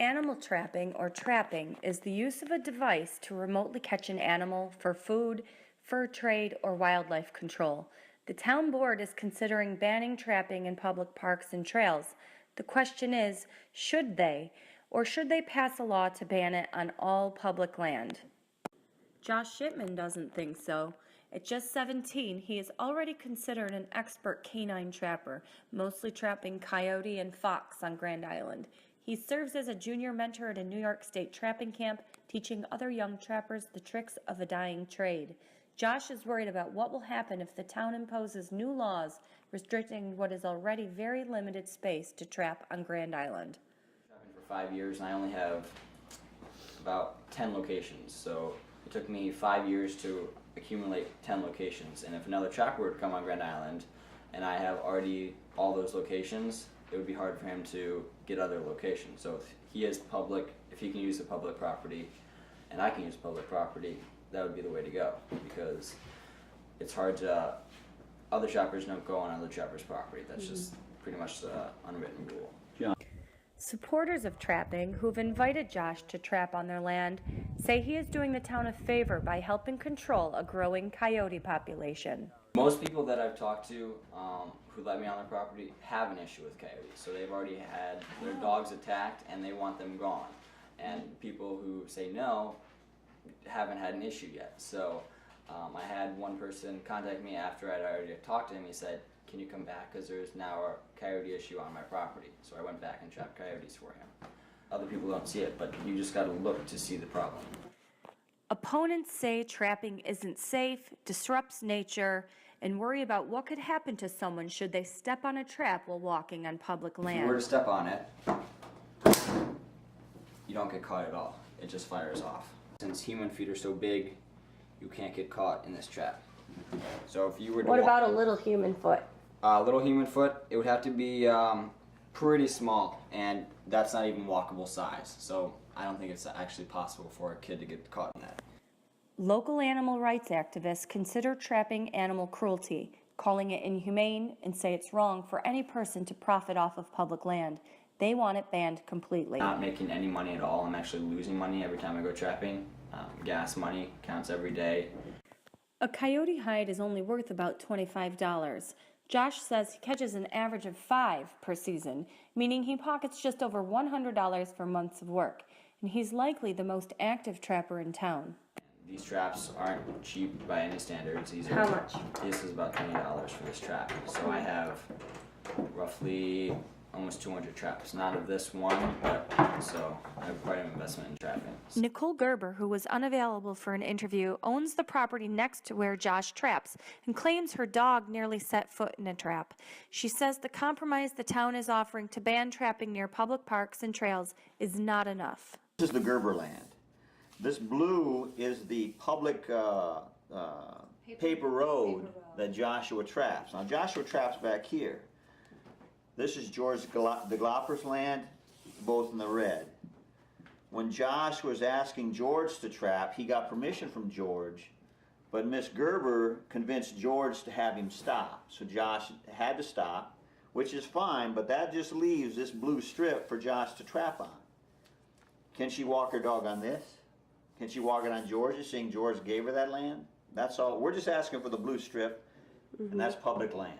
Animal trapping or trapping is the use of a device to remotely catch an animal for food, fur trade, or wildlife control. The town board is considering banning trapping in public parks and trails. The question is, should they, or should they pass a law to ban it on all public land? Josh Shipman doesn't think so. At just 17, he is already considered an expert canine trapper, mostly trapping coyote and fox on Grand Island. He serves as a junior mentor at a New York State trapping camp, teaching other young trappers the tricks of a dying trade. Josh is worried about what will happen if the town imposes new laws restricting what is already very limited space to trap on Grand Island. I've been for 5 years and I only have about 10 locations, so it took me 5 years to accumulate 10 locations, and if another trapper would come on Grand Island and I have already all those locations, it would be hard for him to get other locations. So if he is public, if he can use the public property and I can use public property, that would be the way to go, because it's hard to, other trappers don't go on other trappers' property. That's just pretty much the unwritten rule. Supporters of trapping who've invited Josh to trap on their land say he is doing the town a favor by helping control a growing coyote population. Most people that I've talked to who let me on their property have an issue with coyotes, so they've already had their dogs attacked and they want them gone. And people who say no haven't had an issue yet. So I had one person contact me after I'd already talked to him. He said, "Can you come back, because there's now a coyote issue on my property." So I went back and trapped coyotes for him. Other people don't see it, but you just got to look to see the problem. Opponents say trapping isn't safe, disrupts nature, and worry about what could happen to someone should they step on a trap while walking on public land. If you were to step on it, you don't get caught at all. It just fires off. Since human feet are so big, you can't get caught in this trap. So if you were to What about a little human foot? little human foot, it would have to be pretty small, and that's not even walkable size. So I don't think it's actually possible for a kid to get caught in that. Local animal rights activists consider trapping animal cruelty, calling it inhumane, and say it's wrong for any person to profit off of public land. They want it banned completely. Not making any money at all. I'm actually losing money every time I go trapping. Gas money counts every day. A coyote hide is only worth about $25. Josh says he catches an average of 5 per season, meaning he pockets just over $100 for months of work, and he's likely the most active trapper in town. These traps aren't cheap by any standards. How much? This is about $20 for this trap. So I have roughly almost 200 traps. Not of this one, but so I have quite an investment in trapping. Nicole Gerber, who was unavailable for an interview, owns the property next to where Josh traps and claims her dog nearly set foot in a trap. She says the compromise the town is offering to ban trapping near public parks and trails is not enough. This is the Gerber land. This blue is the public paper road that Joshua traps. Now Joshua traps back here. This is George DeGlopper's land, both in the red. When Josh was asking George to trap, he got permission from George, but Miss Gerber convinced George to have him stop. So Josh had to stop, which is fine, but that just leaves this blue strip for Josh to trap on. Can she walk her dog on this? Can she walk it on George's, seeing George gave her that land? That's all. We're just asking for the blue strip, and that's public land.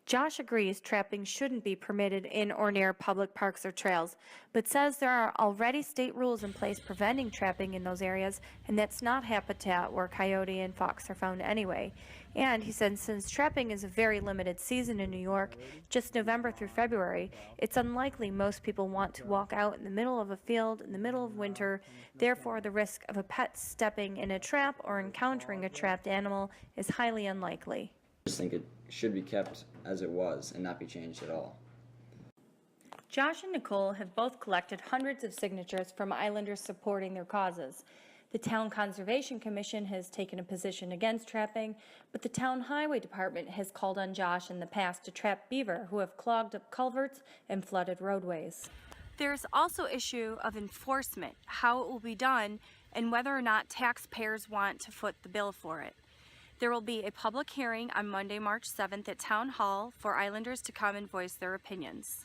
Josh agrees trapping shouldn't be permitted in or near public parks or trails, but says there are already state rules in place preventing trapping in those areas, and that's not habitat where coyote and fox are found anyway. And he said since trapping is a very limited season in New York, just November through February, it's unlikely most people want to walk out in the middle of a field in the middle of winter. Therefore, the risk of a pet stepping in a trap or encountering a trapped animal is highly unlikely. I just think it should be kept as it was and not be changed at all. Josh and Nicole have both collected hundreds of signatures from islanders supporting their causes. The Town Conservation Commission has taken a position against trapping, but the Town Highway Department has called on Josh in the past to trap beaver who have clogged up culverts and flooded roadways. There's also issue of enforcement, how it will be done, and whether or not taxpayers want to foot the bill for it. There will be a public hearing on Monday, March 7th at Town Hall for islanders to come and voice their opinions.